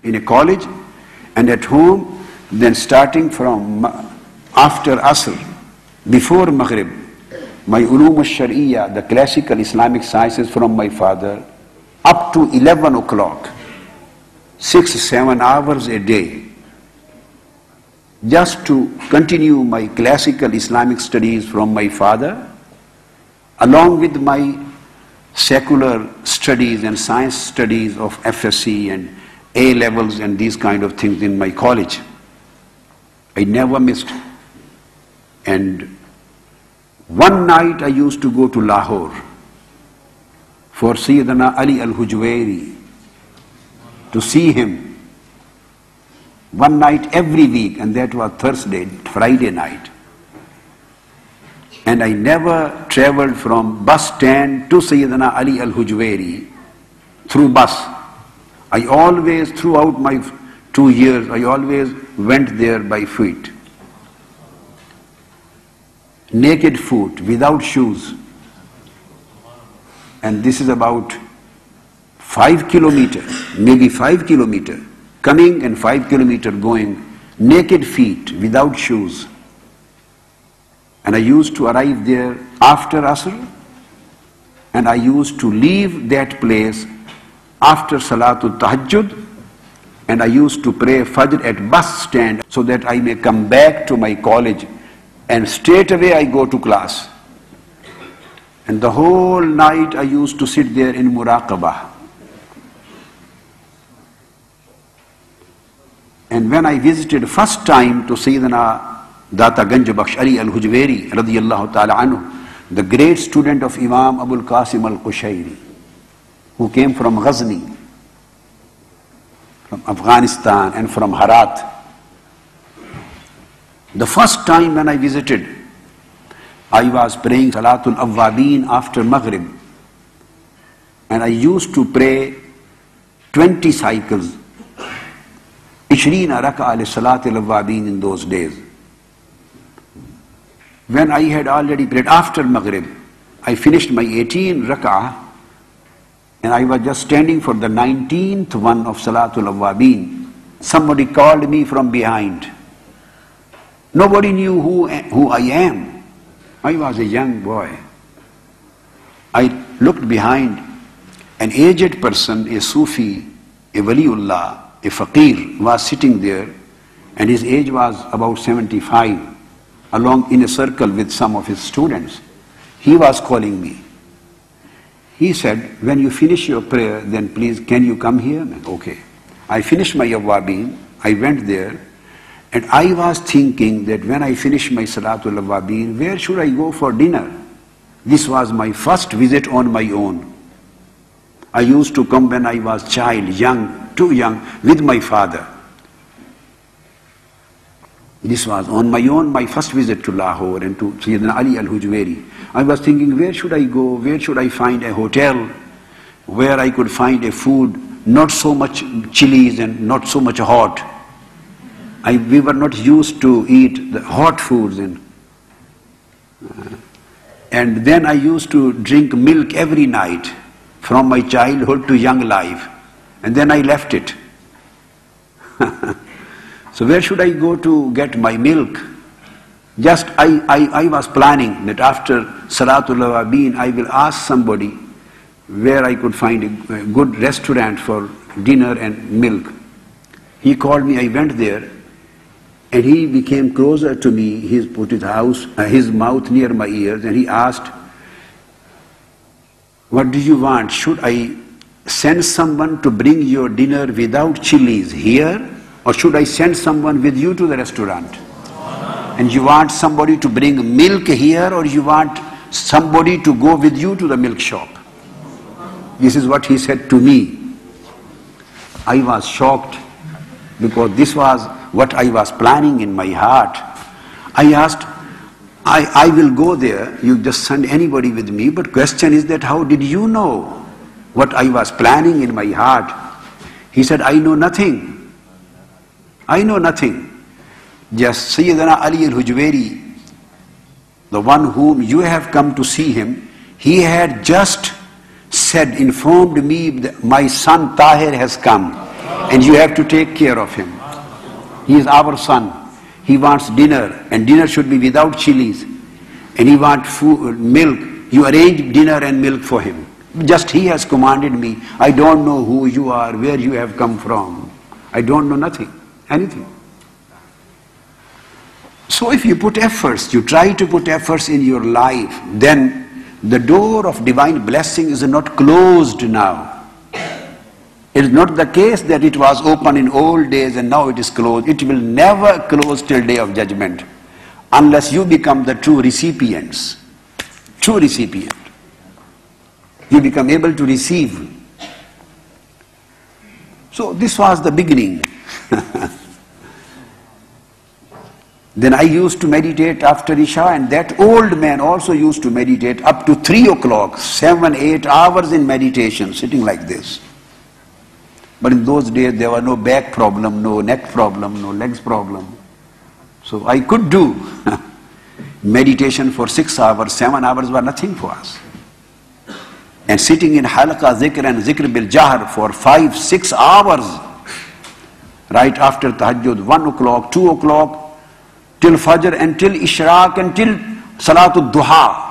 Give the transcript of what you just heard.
in a college, and at home, then starting from after Asr, before Maghrib, my ulum al-Shari'ah, the classical Islamic sciences from my father, up to 11 o'clock, 6-7 hours a day, just to continue my classical Islamic studies from my father, along with my secular studies and science studies of FSC and A levels and these kind of things in my college. I never missed. And one night I used to go to Lahore for Sayyidina Ali al-Hujwairi, to see him one night every week, and that was Friday night. And I never traveled from bus stand to Sayyidina Ali al-Hujwairi through bus. I always, throughout my 2 years, I always went there by feet. Naked foot, without shoes. And this is about 5 kilometers, maybe 5 kilometers, coming and 5 kilometers going, naked feet, without shoes. And I used to arrive there after Asr, and I used to leave that place after Salatul Tahajjud, and I used to pray Fajr at bus stand so that I may come back to my college, and straight away I go to class. And the whole night I used to sit there in Muraqabah. And when I visited first time to Sayyidina Data Ganj Bakhsh Ali al-Hujwairi radiyallahu ta'ala anhu, the great student of Imam Abul Qasim al-Qushayri, who came from Ghazni, from Afghanistan and from Herat. The first time when I visited, I was praying Salatul Awwabin after Maghrib, and I used to pray 20 cycles, 20 rak'ah Salatul Awwabin in those days. When I had already prayed after Maghrib, I finished my 18 rak'ah, and I was just standing for the 19th one of Salatul Awwabin. Somebody called me from behind. Nobody knew who I am. I was a young boy. I looked behind. An aged person, a Sufi, a Waliullah, a Faqir, was sitting there, and his age was about 75, along in a circle with some of his students. He was calling me. He said, when you finish your prayer, then please, can you come here? Okay. I finished my Awwabin, I went there, and I was thinking that when I finish my Salatul Awwabin, where should I go for dinner? This was my first visit on my own. I used to come when I was child, young, too young, with my father. This was on my own, my first visit to Lahore and to Sayyidina Ali al-Hujwairi. I was thinking, where should I go? Where should I find a hotel where I could find a food, not so much chilies and not so much hot. We were not used to eat the hot foods. And then I used to drink milk every night from my childhood to young life. And then I left it. So where should I go to get my milk? Just I was planning that after Salatul Awwabin I will ask somebody where I could find a good restaurant for dinner and milk. He called me, I went there, and he became closer to me. He put his mouth near my ears, and he asked, what do you want? Should I send someone to bring your dinner without chilies here, or should I send someone with you to the restaurant? And you want somebody to bring milk here, or you want somebody to go with you to the milk shop? This is what he said to me. I was shocked, because this was what I was planning in my heart. I asked, I will go there, you just send anybody with me, but question is that how did you know what I was planning in my heart? He said, I know nothing. I know nothing. Just Sayyidina Ali al-Hujwairi, the one whom you have come to see him, he had just said, informed me that my son Tahir has come. And you have to take care of him. He is our son. He wants dinner, and dinner should be without chilies. And he wants food, milk. You arrange dinner and milk for him. Just he has commanded me. I don't know who you are, where you have come from. I don't know nothing, anything. So if you put efforts, you try to put efforts in your life, then the door of divine blessing is not closed now. It is not the case that it was open in old days and now it is closed. It will never close till day of judgment unless you become the true recipients. True recipient. You become able to receive. So this was the beginning. Then I used to meditate after Isha, and that old man also used to meditate up to 3 o'clock, 7, 8 hours in meditation, sitting like this. But in those days there was no back problem, no neck problem, no legs problem. So I could do meditation for 6 hours, 7 hours were nothing for us. And sitting in halqa zikr and zikr bil jahr for 5, 6 hours, right after tahajjud, 1 o'clock, 2 o'clock, till fajr and till ishraq and till salatul duha.